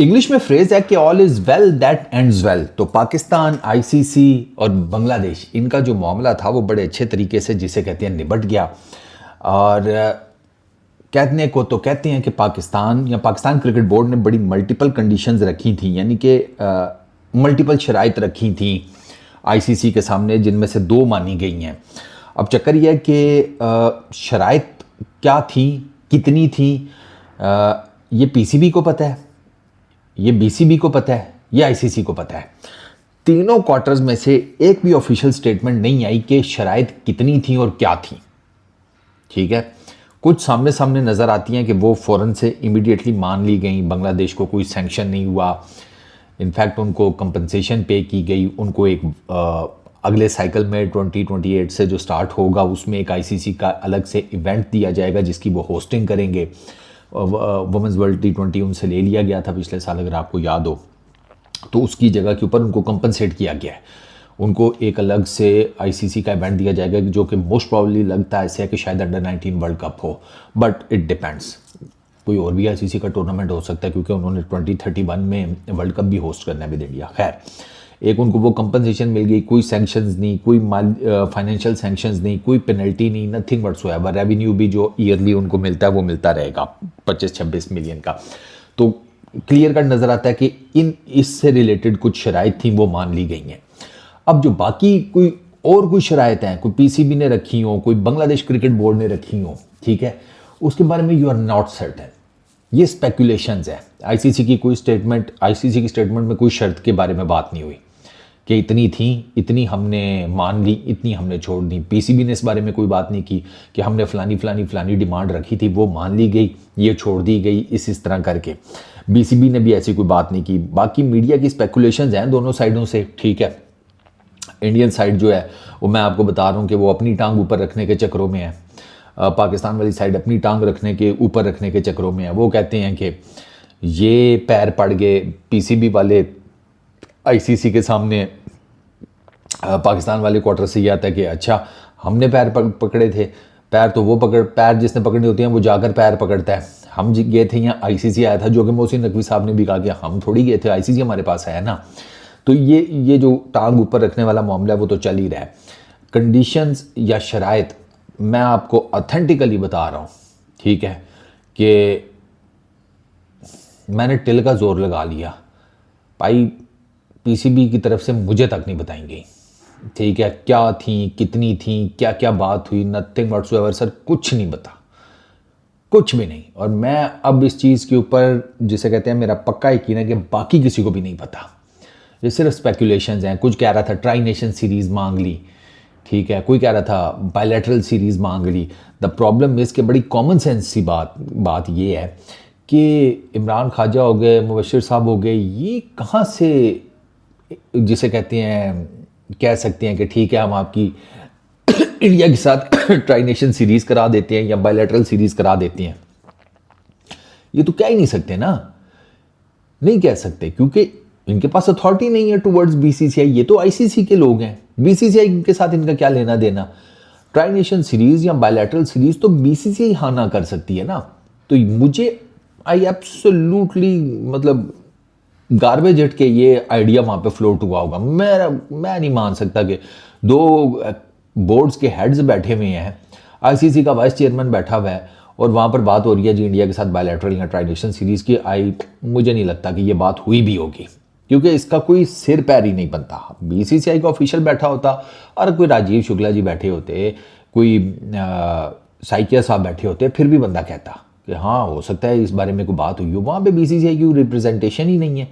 English में phrase है कि all is well that ends well. तो पाकिस्तान, आईसीसी और बांग्लादेश, इनका जो मामला था वो बड़े अच्छे तरीके से, जिसे कहते हैं, निबट गया। और कहने को तो कहते हैं कि पाकिस्तान क्रिकेट बोर्ड ने बड़ी मल्टीपल कंडीशंस रखी थी, यानी कि मल्टीपल शराइत रखी थी आईसीसी के सामने, जिनमें से 2 मानी गई हैं। अब चक्कर यह है कि शराइत क्या थी, कितनी थी, ये पीसीबी को पता है, ये बीसीबी को पता है, ये आईसीसी को पता है। तीनों क्वार्टर्स में से एक भी ऑफिशियल स्टेटमेंट नहीं आई कि शराइत कितनी थी और क्या थी। ठीक है, कुछ सामने सामने नज़र आती हैं कि वो फ़ौरन से इमीडिएटली मान ली गई, बांग्लादेश को कोई सैंक्शन नहीं हुआ, इनफैक्ट उनको कंपनसेशन पे की गई, उनको एक अगले साइकिल में 2028 से जो स्टार्ट होगा उसमें एक आईसीसी का अलग से इवेंट दिया जाएगा जिसकी वो होस्टिंग करेंगे। वुमेंस वर्ल्ड T20 उनसे ले लिया गया था पिछले साल, अगर आपको याद हो, तो उसकी जगह के ऊपर उनको कंपनसेट किया गया है। उनको एक अलग से आईसीसी का इवेंट दिया जाएगा जो कि मोस्ट प्रॉब्ली लगता है ऐसे है कि शायद अंडर 19 वर्ल्ड कप हो, बट इट डिपेंड्स, कोई और भी आईसीसी का टूर्नामेंट हो सकता है क्योंकि उन्होंने 2031 में वर्ल्ड कप भी होस्ट करना है विद इंडिया। खैर, एक उनको वो कंपनसेशन मिल गई, कोई सैंक्शंस नहीं, कोई फाइनेंशियल सैंक्शंस नहीं, कोई पेनल्टी नहीं, नथिंग व्हाटसोएवर। रेवेन्यू भी जो ईयरली उनको मिलता है वो मिलता रहेगा 25-26 मिलियन का। तो क्लियर कट नज़र आता है कि इससे रिलेटेड कुछ शराइत थी वो मान ली गई हैं। अब जो बाकी कोई शराइत हैं, कोई पीसीबी ने रखी हो, कोई बांग्लादेश क्रिकेट बोर्ड ने रखी हो, ठीक है, उसके बारे में यू आर नॉट सर्टेन, ये स्पेकुलेशंस है। आईसीसी की स्टेटमेंट में कोई शर्त के बारे में बात नहीं हुई कि इतनी थी, इतनी हमने मान ली, इतनी हमने छोड़ दी। पीसीबी ने इस बारे में कोई बात नहीं की कि हमने फलानी डिमांड रखी थी, वो मान ली गई, ये छोड़ दी गई, इस तरह करके। बीसीबी ने भी ऐसी कोई बात नहीं की। बाकी मीडिया की स्पेकुलेशंस हैं दोनों साइडों से, ठीक है। इंडियन साइड जो है वो मैं आपको बता रहा हूँ कि वो अपनी टांग ऊपर रखने के चक्करों में है, पाकिस्तान वाली साइड अपनी टांग ऊपर रखने के चक्करों में है। वो कहते हैं कि ये पैर पड़ गए, पीसीबी वाले आईसीसी के सामने पाकिस्तान वाले क्वार्टर से ये आता है कि अच्छा हमने पैर पकड़े थे। पैर जिसने पकड़नी होती हैं वो जाकर पैर पकड़ता है। हम गए थे यहाँ, आईसीसी आया था, जो कि मोहसिन नकवी साहब ने भी कहा कि हम थोड़ी गए थे, आईसीसी हमारे पास है ना। तो ये जो टांग ऊपर रखने वाला मामला है वो तो चल ही रहा है। कंडीशंस या शराइत मैं आपको ऑथेंटिकली बता रहा हूँ, ठीक है, कि मैंने टिल का जोर लगा लिया भाई, पीसीबी की तरफ से मुझे तक नहीं बताएंगे, ठीक है, क्या थी, कितनी थी, क्या क्या बात हुई, नथिंग व्हाटसोएवर सर, कुछ नहीं बता, कुछ भी नहीं। और मैं अब इस चीज़ के ऊपर, जिसे कहते हैं, मेरा पक्का यकीन है कि बाकी किसी को भी नहीं पता, ये सिर्फ स्पेकुलेशंस हैं। कुछ कह रहा था ट्राई नेशन सीरीज़ मांग ली, ठीक है, कोई कह रहा था बायलैटरल सीरीज़ मांग ली। द प्रॉब्लम इज़ कि बड़ी कॉमन सेंस सी बात ये है कि इमरान ख्वाजा हो गए, मुबशिर साहब हो गए, ये कहाँ से, जिसे कहते हैं, कह सकते हैं कि ठीक है हम आपकी इंडिया के साथ ट्राई नेशन सीरीज़ करा देते हैं या बायलैटरल सीरीज़ करा देते हैं। ये तो कह ही नहीं सकते ना, नहीं कह सकते, क्योंकि इनके पास अथॉरिटी नहीं है टुवर्ड्स बीसीसीआई। ये तो आईसीसी के लोग हैं, बीसीसीआई के साथ इनका क्या लेना देना। ट्राई नेशन सीरीज या बायलैटरल सीरीज तो बीसीसीआई हाँ ना कर सकती है ना। तो मुझे आई एब्सोल्युटली, मतलब गार्बेज हिट के ये आइडिया वहाँ पे फ्लोट हुआ होगा। मैं नहीं मान सकता कि 2 बोर्ड्स के हेड्स बैठे हुए हैं, आईसीसी का वाइस चेयरमैन बैठा हुआ है और वहाँ पर बात हो रही है जी इंडिया के साथ बायलैटरल या ट्राई नेशन सीरीज़ की। मुझे नहीं लगता कि ये बात हुई भी होगी, क्योंकि इसका कोई सिर पैर ही नहीं बनता। बीसीसीआई का ऑफिशियल बैठा होता और कोई राजीव शुक्ला जी बैठे होते, कोई साइकिया साहब बैठे होते, फिर भी बंदा कहता कि हाँ हो सकता है इस बारे में कोई बात हुई हो। वहाँ पे बीसीसीआई की रिप्रेजेंटेशन ही नहीं है,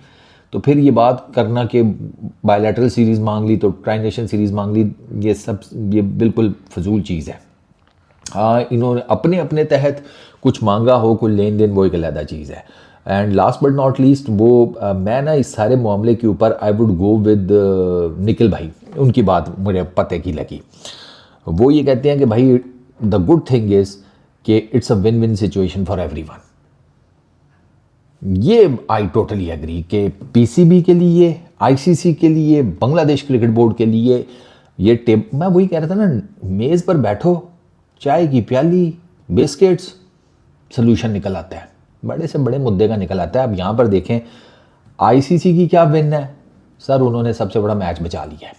तो फिर ये बात करना कि बायलैटरल सीरीज़ मांग ली तो ट्राई नेशन सीरीज़ मांग ली, ये बिल्कुल फजूल चीज़ है। हाँ, इन्होंने अपने अपने तहत कुछ मांगा हो, कोई लेन देन, वो एक अलग चीज़ है। And last but not least, वो मैं ना इस सारे मामले के ऊपर I would go with Nikhil भाई। उनकी बात मुझे पते की लगी। वो ये कहते हैं कि भाई द गुड थिंग इज़ कि it's a win win situation for everyone. ये आई टोटली एग्री कि पीसीबी के लिए, आईसीसी के लिए, बांग्लादेश क्रिकेट बोर्ड के लिए ये मैं वही कह रहा था ना, मेज़ पर बैठो, चाय की प्याली, बिस्किट्स, सोल्यूशन निकल आता है, बड़े से बड़े मुद्दे का निकल आता है। अब यहाँ पर देखें, आईसीसी की क्या विन है सर, उन्होंने सबसे बड़ा मैच बचा लिया है,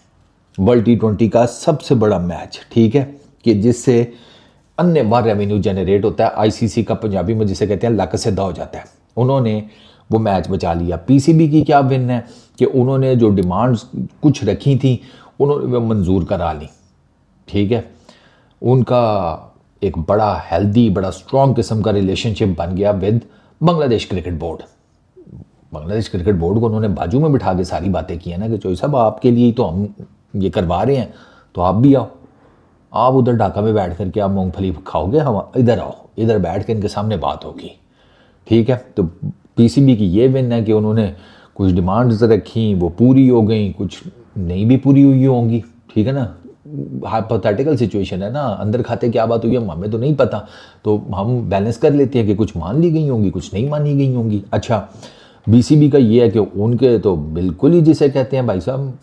वर्ल्ड T20 का सबसे बड़ा मैच, ठीक है, कि जिससे अन्य बार रेवेन्यू जनरेट होता है, आईसीसी का पंजाबी में जिसे कहते हैं लक सीधा हो जाता है, उन्होंने वो मैच बचा लिया। पीसीबी की क्या विन है कि उन्होंने जो डिमांड्स कुछ रखी थी उन्होंने वो मंजूर करा ली, ठीक है। उनका एक बड़ा हेल्दी, बड़ा स्ट्रॉन्ग किस्म का रिलेशनशिप बन गया with Bangladesh cricket board. Bangladesh cricket board को उन्होंने बाजू में बिठा के सारी बातें की है ना कि चोई साहब आपके लिए ही तो हम ये करवा रहे हैं, तो आप भी आओ, आप उधर ढाका में बैठ करके आप मूंगफली खाओगे, हम इधर आओ, इधर बैठ के इनके सामने बात होगी, ठीक है। तो पीसीबी की ये विन है कि उन्होंने कुछ डिमांड्स रखी, वो पूरी हो गई, कुछ नहीं भी पूरी हुई होंगी, ठीक है ना। हाइपोथेटिकल सिचुएशन है ना, अंदर खाते क्या बात हुई है हमें तो नहीं पता, तो हम बैलेंस कर लेते हैं कि कुछ मान ली गई होंगी, कुछ नहीं मानी गई होंगी। अच्छा, बीसीबी का ये है कि उनके तो बिल्कुल ही जिसे कहते हैं भाई साहब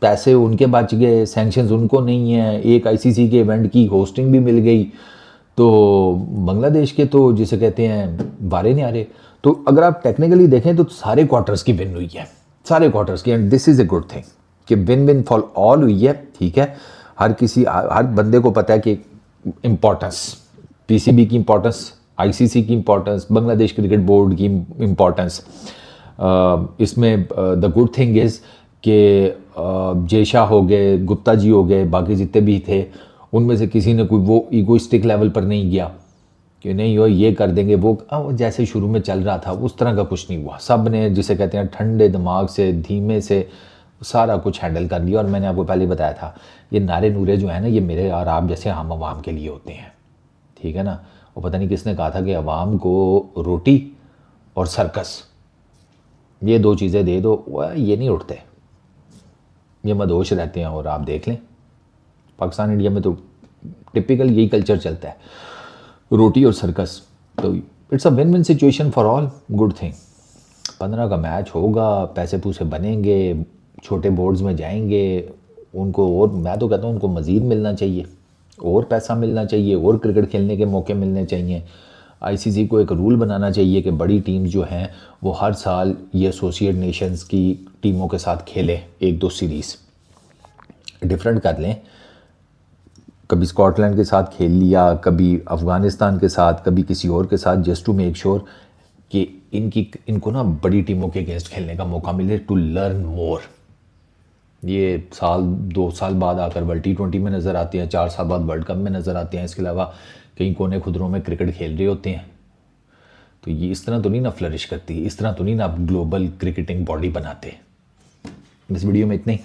पैसे उनके बच गए, सैंक्शंस उनको नहीं है, एक आईसीसी के इवेंट की होस्टिंग भी मिल गई, तो बांग्लादेश के तो जिसे कहते हैं बारे नहीं आ रहे। तो अगर आप टेक्निकली देखें तो सारे क्वार्टर्स की विन हुई है, सारे क्वार्टर्स की, and this is a good thing कि विन विन फॉर ऑल हुई है, ठीक है। हर बंदे को पता है कि इम्पोर्टेंस, पीसीबी की इम्पोर्टेंस, आईसीसी की इम्पोर्टेंस, बांग्लादेश क्रिकेट बोर्ड की इम्पोर्टेंस। इसमें द गुड थिंग इज़ कि जेशा हो गए, गुप्ता जी हो गए, बाकी जितने भी थे उनमें से किसी ने कोई वो ईगोइस्टिक लेवल पर नहीं गया कि नहीं हो ये कर देंगे वो जैसे शुरू में चल रहा था उस तरह का कुछ नहीं हुआ। सब ने जिसे कहते हैं ठंडे दिमाग से, धीमे से सारा कुछ हैंडल कर लिया। और मैंने आपको पहले बताया था ये नारे नूरे जो है ना, ये मेरे और आप जैसे हम आवाम के लिए होते हैं, ठीक है ना। और पता नहीं किसने कहा था कि आवाम को रोटी और सर्कस ये दो चीज़ें दे दो, ये नहीं उठते, ये मदहोश रहते हैं। और आप देख लें पाकिस्तान इंडिया में तो टिपिकल यही कल्चर चलता है, रोटी और सर्कस। तो it's a win win situation for all, good thing. 15 का मैच होगा, पैसे पूसे बनेंगे, छोटे बोर्ड्स में जाएंगे उनको, और मैं तो कहता हूँ उनको मज़ीद मिलना चाहिए, और पैसा मिलना चाहिए, और क्रिकेट खेलने के मौके मिलने चाहिए। आईसीसी को एक रूल बनाना चाहिए कि बड़ी टीम्स जो हैं वो हर साल ये एसोसिएट नेशंस की टीमों के साथ खेलें, एक दो सीरीज़ डिफरेंट कर लें, कभी स्कॉटलैंड के साथ खेल लिया, कभी अफ़गानिस्तान के साथ, कभी किसी और के साथ, जस्ट टू मेक श्योर कि इनको ना बड़ी टीमों के अगेंस्ट खेलने का मौका मिले, टू लर्न मोर। ये साल 2 साल बाद आकर वर्ल्ड T20 में नज़र आते हैं, 4 साल बाद वर्ल्ड कप में नज़र आते हैं, इसके अलावा कहीं कोने खुदरों में क्रिकेट खेल रहे होते हैं। तो ये इस तरह तो नहीं ना फ्लरिश करती, इस तरह तो नहीं ना आप ग्लोबल क्रिकेटिंग बॉडी बनाते। इस वीडियो में इतने ही।